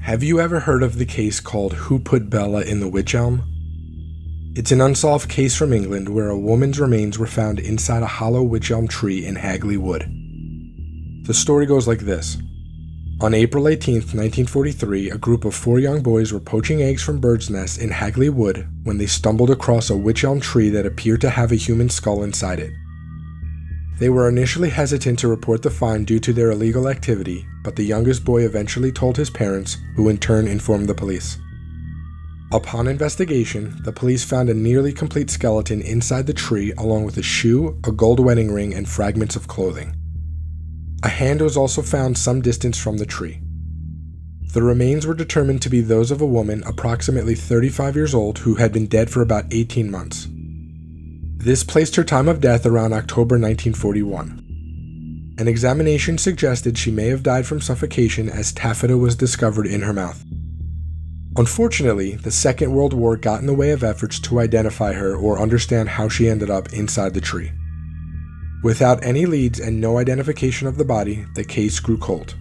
Have you ever heard of the case called Who Put Bella in the Wych Elm? It's an unsolved case from England where a woman's remains were found inside a hollow wych elm tree in Hagley Wood. The story goes like this. On April 18, 1943, a group of 4 young boys were poaching eggs from birds' nests in Hagley Wood when they stumbled across a wych elm tree that appeared to have a human skull inside it. They were initially hesitant to report the find due to their illegal activity, but the youngest boy eventually told his parents, who in turn informed the police. Upon investigation, the police found a nearly complete skeleton inside the tree along with a shoe, a gold wedding ring, and fragments of clothing. A hand was also found some distance from the tree. The remains were determined to be those of a woman approximately 35 years old who had been dead for about 18 months. This placed her time of death around October 1941. An examination suggested she may have died from suffocation as taffeta was discovered in her mouth. Unfortunately, the Second World War got in the way of efforts to identify her or understand how she ended up inside the tree. Without any leads and no identification of the body, the case grew cold.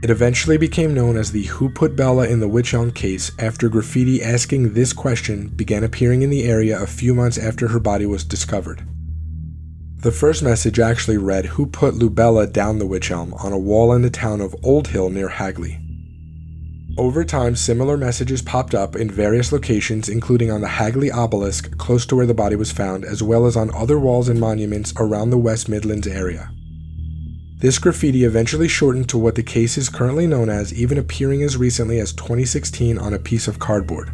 It eventually became known as the Who Put Bella in the Wych Elm case after graffiti asking this question began appearing in the area a few months after her body was discovered. The first message actually read, "Who put Lubella down the wych elm?" on a wall in the town of Old Hill near Hagley. Over time, similar messages popped up in various locations, including on the Hagley obelisk close to where the body was found, as well as on other walls and monuments around the West Midlands area. This graffiti eventually shortened to what the case is currently known as, even appearing as recently as 2016 on a piece of cardboard.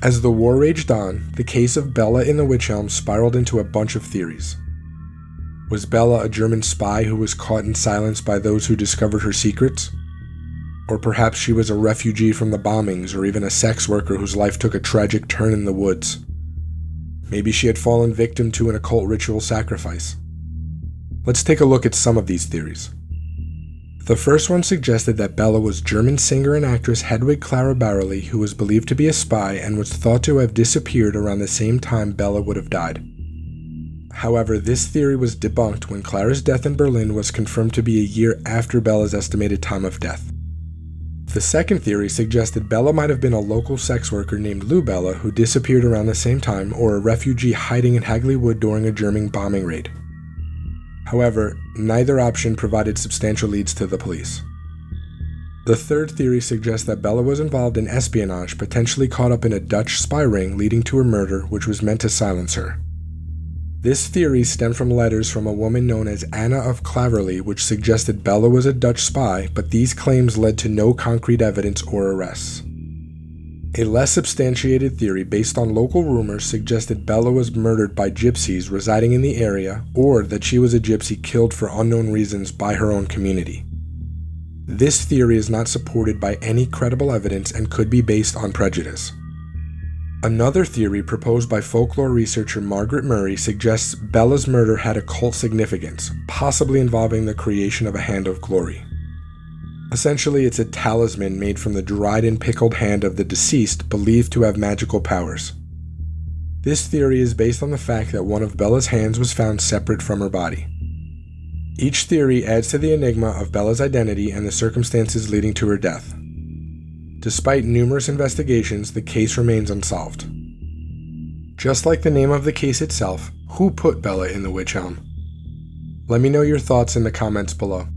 As the war raged on, the case of Bella in the Wych Elm spiraled into a bunch of theories. Was Bella a German spy who was caught in silence by those who discovered her secrets? Or perhaps she was a refugee from the bombings, or even a sex worker whose life took a tragic turn in the woods. Maybe she had fallen victim to an occult ritual sacrifice. Let's take a look at some of these theories. The first one suggested that Bella was German singer and actress Hedwig Clara Barley, who was believed to be a spy and was thought to have disappeared around the same time Bella would have died. However, this theory was debunked when Clara's death in Berlin was confirmed to be a year after Bella's estimated time of death. The second theory suggested Bella might have been a local sex worker named Lou Bella who disappeared around the same time, or a refugee hiding in Hagley Wood during a German bombing raid. However, neither option provided substantial leads to the police. The third theory suggests that Bella was involved in espionage, potentially caught up in a Dutch spy ring leading to her murder, which was meant to silence her. This theory stemmed from letters from a woman known as Anna of Claverley, which suggested Bella was a Dutch spy, but these claims led to no concrete evidence or arrests. A less substantiated theory based on local rumors suggested Bella was murdered by gypsies residing in the area, or that she was a gypsy killed for unknown reasons by her own community. This theory is not supported by any credible evidence and could be based on prejudice. Another theory proposed by folklore researcher Margaret Murray suggests Bella's murder had occult significance, possibly involving the creation of a hand of glory. Essentially, it's a talisman made from the dried and pickled hand of the deceased, believed to have magical powers. This theory is based on the fact that one of Bella's hands was found separate from her body. Each theory adds to the enigma of Bella's identity and the circumstances leading to her death. Despite numerous investigations, the case remains unsolved. Just like the name of the case itself, who put Bella in the Wych Elm? Let me know your thoughts in the comments below.